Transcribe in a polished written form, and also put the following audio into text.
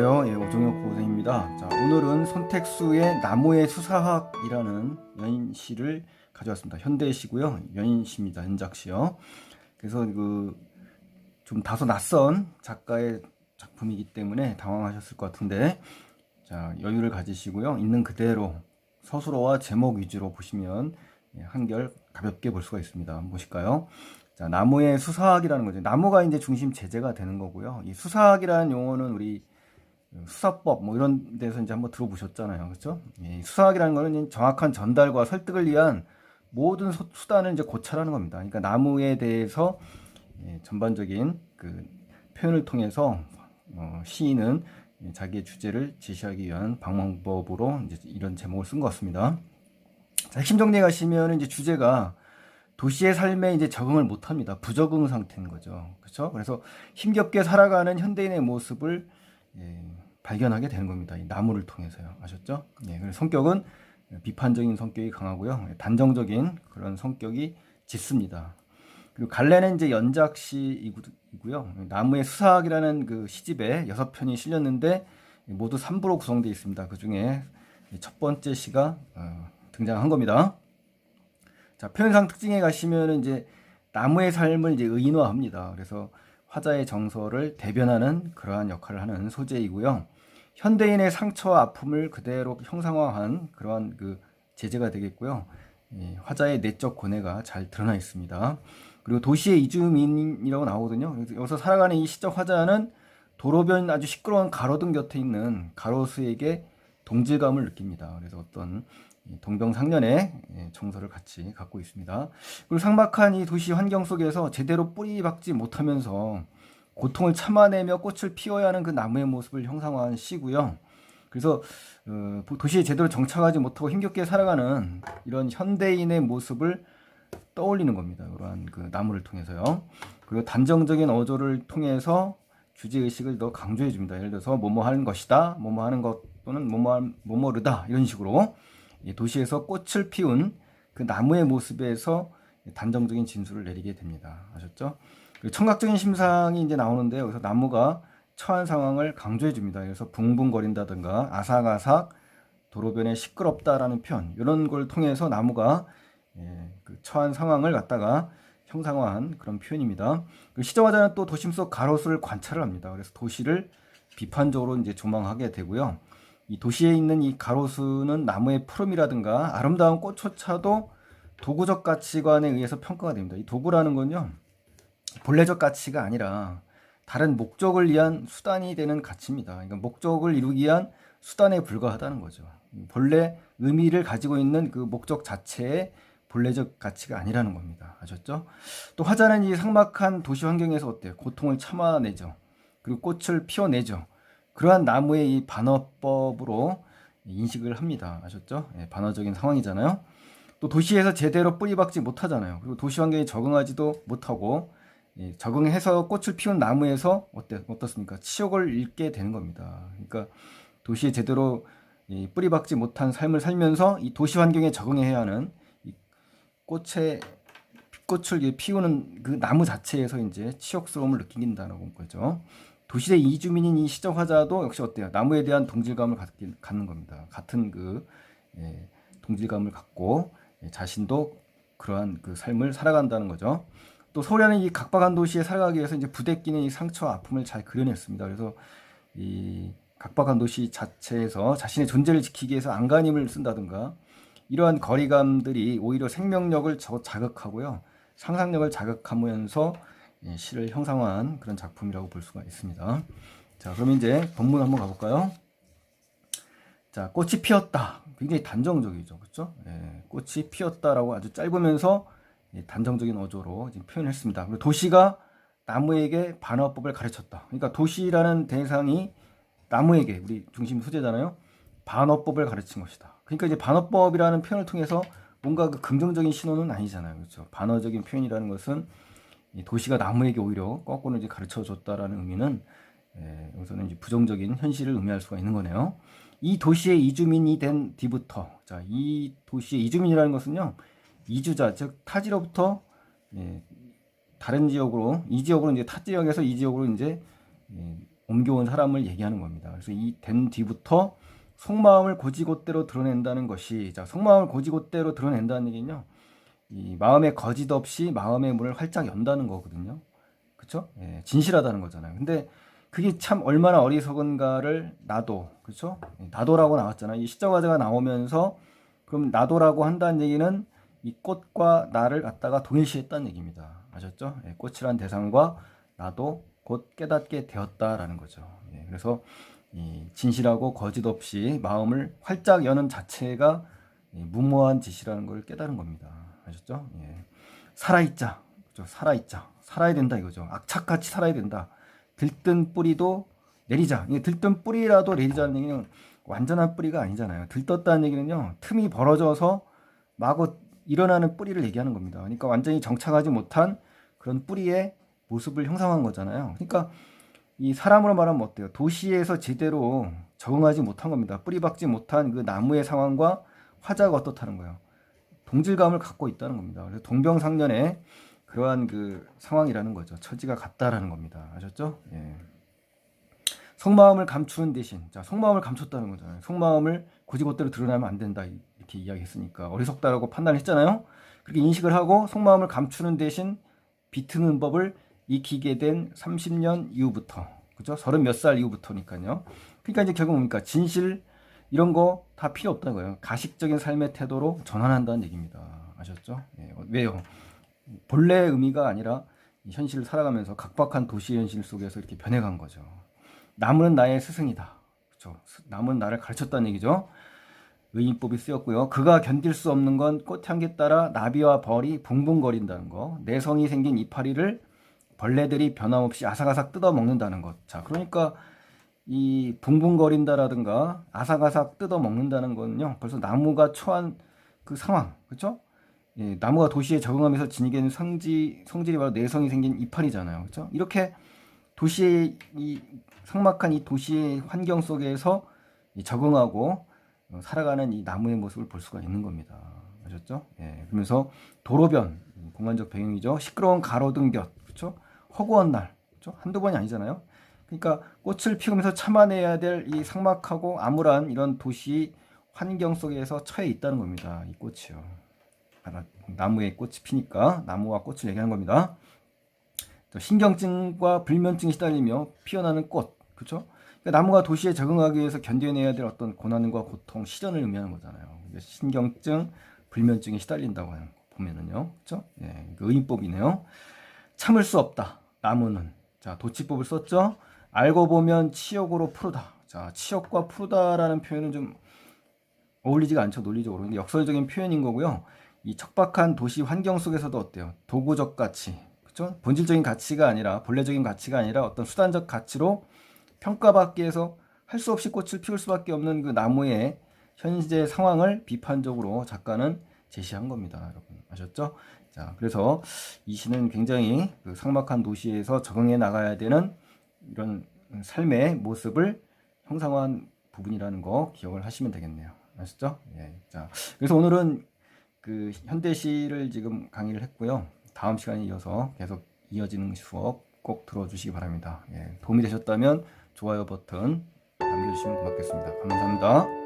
안녕하세요. 오종혁 고선생입니다. 자, 오늘은 손택수의 나무의 수사학이라는 연시를 가져왔습니다. 현대시고요. 연시입니다. 연작시요. 그래서 좀 다소 낯선 작가의 작품이기 때문에 당황하셨을 것 같은데, 자, 여유를 가지시고요. 있는 그대로 서술어와 제목 위주로 보시면 한결 가볍게 볼 수가 있습니다. 한번 보실까요? 자, 나무의 수사학이라는 거죠. 나무가 이제 중심 제재가 되는 거고요. 이 수사학이라는 용어는 우리 수사법 뭐 이런 데서 이제 한번 들어보셨잖아요. 그렇죠? 수사학이라는 거는 정확한 전달과 설득을 위한 모든 수단을 이제 고찰하는 겁니다. 그러니까 나무에 대해서 전반적인 그 표현을 통해서 시인은 자기의 주제를 제시하기 위한 방법으로 이제 이런 제목을 쓴 것 같습니다. 자, 핵심 정리해 가시면 이제 주제가 도시의 삶에 이제 적응을 못 합니다. 부적응 상태인 거죠. 그렇죠? 그래서 힘겹게 살아가는 현대인의 모습을 발견하게 되는 겁니다. 이 나무를 통해서요. 아셨죠? 그래서 성격은 비판적인 성격이 강하고요. 단정적인 그런 성격이 짙습니다. 그리고 갈래는 이제 연작시이고요. 나무의 수사학이라는 그 시집에 6편이 실렸는데 모두 3부로 구성되어 있습니다. 그 중에 첫 번째 시가 등장한 겁니다. 자, 표현상 특징에 가시면 이제 나무의 삶을 이제 의인화합니다. 그래서 화자의 정서를 대변하는 그러한 역할을 하는 소재이고요. 현대인의 상처와 아픔을 그대로 형상화한 그러한 그 제재가 되겠고요. 화자의 내적 고뇌가 잘 드러나 있습니다. 그리고 도시의 이주민이라고 나오거든요. 여기서 살아가는 이 시적 화자는 도로변 아주 시끄러운 가로등 곁에 있는 가로수에게 동질감을 느낍니다. 그래서 어떤 동병상련의 정서를 같이 갖고 있습니다. 그리고 삭막한 이 도시 환경 속에서 제대로 뿌리 박지 못하면서 고통을 참아내며 꽃을 피워야 하는 그 나무의 모습을 형상화한 시고요. 그래서 도시에 제대로 정착하지 못하고 힘겹게 살아가는 이런 현대인의 모습을 떠올리는 겁니다. 이러한 그 나무를 통해서요. 그리고 단정적인 어조를 통해서 주제의식을 더 강조해 줍니다. 예를 들어서 뭐뭐 하는 것이다, 뭐뭐 하는 것 또는 뭐뭐르다 이런 식으로 도시에서 꽃을 피운 그 나무의 모습에서 단정적인 진술을 내리게 됩니다. 아셨죠? 청각적인 심상이 이제 나오는데 여기서 나무가 처한 상황을 강조해 줍니다. 그래서 붕붕거린다든가 아삭아삭 도로변에 시끄럽다라는 표현 이런 걸 통해서 나무가 그 처한 상황을 갖다가 형상화한 그런 표현입니다. 시저화자는 또 도심 속 가로수를 관찰을 합니다. 그래서 도시를 비판적으로 이제 조망하게 되고요. 이 도시에 있는 이 가로수는 나무의 푸름이라든가 아름다운 꽃조차도 도구적 가치관에 의해서 평가가 됩니다. 이 도구라는 건요, 본래적 가치가 아니라 다른 목적을 위한 수단이 되는 가치입니다. 그러니까 목적을 이루기 위한 수단에 불과하다는 거죠. 본래 의미를 가지고 있는 그 목적 자체의 본래적 가치가 아니라는 겁니다. 아셨죠? 또 화자는 이 삭막한 도시 환경에서 어때요? 고통을 참아내죠. 그리고 꽃을 피워내죠. 그러한 나무의 이 반어법으로 인식을 합니다. 아셨죠? 반어적인 상황이잖아요. 또 도시에서 제대로 뿌리박지 못하잖아요. 그리고 도시 환경에 적응하지도 못하고 적응해서 꽃을 피운 나무에서 어떻습니까? 치욕을 잃게 되는 겁니다. 그러니까 도시에 제대로 뿌리박지 못한 삶을 살면서 이 도시 환경에 적응해야 하는 이 꽃을 피우는 그 나무 자체에서 이제 치욕스러움을 느낀다는 거죠. 도시의 이주민인 이 시적 화자도 역시 어때요? 나무에 대한 동질감을 갖는 겁니다. 같은 동질감을 갖고 자신도 그러한 그 삶을 살아간다는 거죠. 또 소련은 이 각박한 도시에 살아가기 위해서 이제 부대끼는 이 상처와 아픔을 잘 그려냈습니다. 그래서 이 각박한 도시 자체에서 자신의 존재를 지키기 위해서 안간힘을 쓴다든가 이러한 거리감들이 오히려 생명력을 자극하고요. 상상력을 자극하면서 시를 형상화한 그런 작품이라고 볼 수가 있습니다. 자, 그럼 이제 본문 한번 가볼까요? 자, 꽃이 피었다. 굉장히 단정적이죠. 그렇죠? 꽃이 피었다라고 아주 짧으면서 단정적인 어조로 지금 표현했습니다. 그리고 도시가 나무에게 반어법을 가르쳤다. 그러니까 도시라는 대상이 나무에게, 우리 중심 소재잖아요. 반어법을 가르친 것이다. 그러니까 이제 반어법이라는 표현을 통해서 뭔가 그 긍정적인 신호는 아니잖아요. 그렇죠? 반어적인 표현이라는 것은 이 도시가 나무에게 오히려 거꾸로 이제 가르쳐 줬다라는 의미는 여기서는 이제 부정적인 현실을 의미할 수가 있는 거네요. 이 도시의 이주민이 된 뒤부터, 자, 이 도시의 이주민이라는 것은요, 이주자, 즉 타지로부터 다른 지역으로, 이 지역으로 이제 타 지역에서 이 지역으로 이제 옮겨온 사람을 얘기하는 겁니다. 그래서 이 된 뒤부터 속마음을 고지곳대로 드러낸다는 것이, 자, 속마음을 고지곳대로 드러낸다는 얘기는요, 이 마음의 거짓 없이 마음의 문을 활짝 연다는 거거든요. 그렇죠? 예, 진실하다는 거잖아요. 근데 그게 참 얼마나 어리석은가를 나도, 그렇죠? 나도라고 나왔잖아요. 이 시자과제가 나오면서 그럼 나도라고 한다는 얘기는 이 꽃과 나를 갖다가 동일시했다는 얘기입니다. 아셨죠? 예, 꽃이란 대상과 나도 곧 깨닫게 되었다라는 거죠. 예, 그래서 이 진실하고 거짓 없이 마음을 활짝 여는 자체가 무모한 짓이라는 걸 깨달은 겁니다. 아셨죠? 예. 살아있자. 그죠? 살아있자. 살아야 된다 이거죠. 악착같이 살아야 된다. 들뜬 뿌리도 내리자. 들뜬 뿌리라도 내리자는 얘기는 완전한 뿌리가 아니잖아요. 들떴다는 얘기는요, 틈이 벌어져서 마구 일어나는 뿌리를 얘기하는 겁니다. 그러니까 완전히 정착하지 못한 그런 뿌리의 모습을 형상한 거잖아요. 그러니까 이 사람으로 말하면 어때요? 도시에서 제대로 적응하지 못한 겁니다. 뿌리 박지 못한 그 나무의 상황과 화자가 어떻다는 거예요? 동질감을 갖고 있다는 겁니다. 그래서 동병상련의 그러한 그 상황이라는 거죠. 처지가 같다라는 겁니다. 아셨죠? 예. 속마음을 감추는 대신, 자, 속마음을 감췄다는 거잖아요. 속마음을 고지곳대로 드러나면 안 된다 이렇게 이야기했으니까 어리석다라고 판단했잖아요. 그렇게 인식을 하고 속마음을 감추는 대신 비트는 법을 익히게 된 30년 이후부터, 그죠? 30 몇 살 이후부터니까요. 그러니까 이제 결국 뭡니까? 진실 이런 거 다 필요 없다고요. 가식적인 삶의 태도로 전환한다는 얘기입니다. 아셨죠? 예, 왜요? 본래의 의미가 아니라 현실을 살아가면서 각박한 도시 현실 속에서 이렇게 변해간 거죠. 나무는 나의 스승이다. 그렇죠? 나무는 나를 가르쳤다는 얘기죠. 의인법이 쓰였고요. 그가 견딜 수 없는 건 꽃향기 따라 나비와 벌이 붕붕거린다는 거. 내성이 생긴 이파리를 벌레들이 변함없이 아삭아삭 뜯어 먹는다는 것. 자, 그러니까 이 붕붕거린다라든가 아삭아삭 뜯어 먹는다는 거는요, 벌써 나무가 처한 그 상황, 그렇죠? 예, 나무가 도시에 적응하면서 지니게 성질이 바로 내성이 생긴 이파리잖아요, 그렇죠? 이렇게 도시의 이 삭막한 이 도시의 환경 속에서 적응하고 살아가는 이 나무의 모습을 볼 수가 있는 겁니다. 아셨죠? 예, 그러면서 도로변, 공간적 배경이죠. 시끄러운 가로등 곁, 그렇죠? 허구한 날, 그렇죠? 한두 번이 아니잖아요. 그러니까 꽃을 피우면서 참아내야 될 이 삭막하고 암울한 이런 도시 환경 속에서 처해 있다는 겁니다. 이 꽃이요. 나무에 꽃이 피니까 나무와 꽃을 얘기하는 겁니다. 신경증과 불면증이 시달리며 피어나는 꽃, 그렇죠? 그러니까 나무가 도시에 적응하기 위해서 견뎌내야 될 어떤 고난과 고통, 시련을 의미하는 거잖아요. 신경증, 불면증에 시달린다고 하는 거 보면은요, 그렇죠? 예, 그 의인법이네요. 참을 수 없다. 나무는, 자, 도치법을 썼죠. 알고 보면 치욕으로 푸르다. 자, 치욕과 푸르다라는 표현은 좀 어울리지가 않죠, 논리적으로. 근데 역설적인 표현인 거고요. 이 척박한 도시 환경 속에서도 어때요? 도구적 가치, 그렇죠? 본질적인 가치가 아니라, 본래적인 가치가 아니라 어떤 수단적 가치로 평가받기 위해서 할 수 없이 꽃을 피울 수밖에 없는 그 나무의 현재 상황을 비판적으로 작가는 제시한 겁니다, 여러분. 아셨죠? 자, 그래서 이 시는 굉장히 그 삭막한 도시에서 적응해 나가야 되는 이런 삶의 모습을 형상화한 부분이라는 거 기억을 하시면 되겠네요. 아셨죠? 예. 자, 그래서 오늘은 그 현대시를 지금 강의를 했고요. 다음 시간에 이어서 계속 이어지는 수업 꼭 들어주시기 바랍니다. 예. 도움이 되셨다면 좋아요 버튼 남겨주시면 고맙겠습니다. 감사합니다.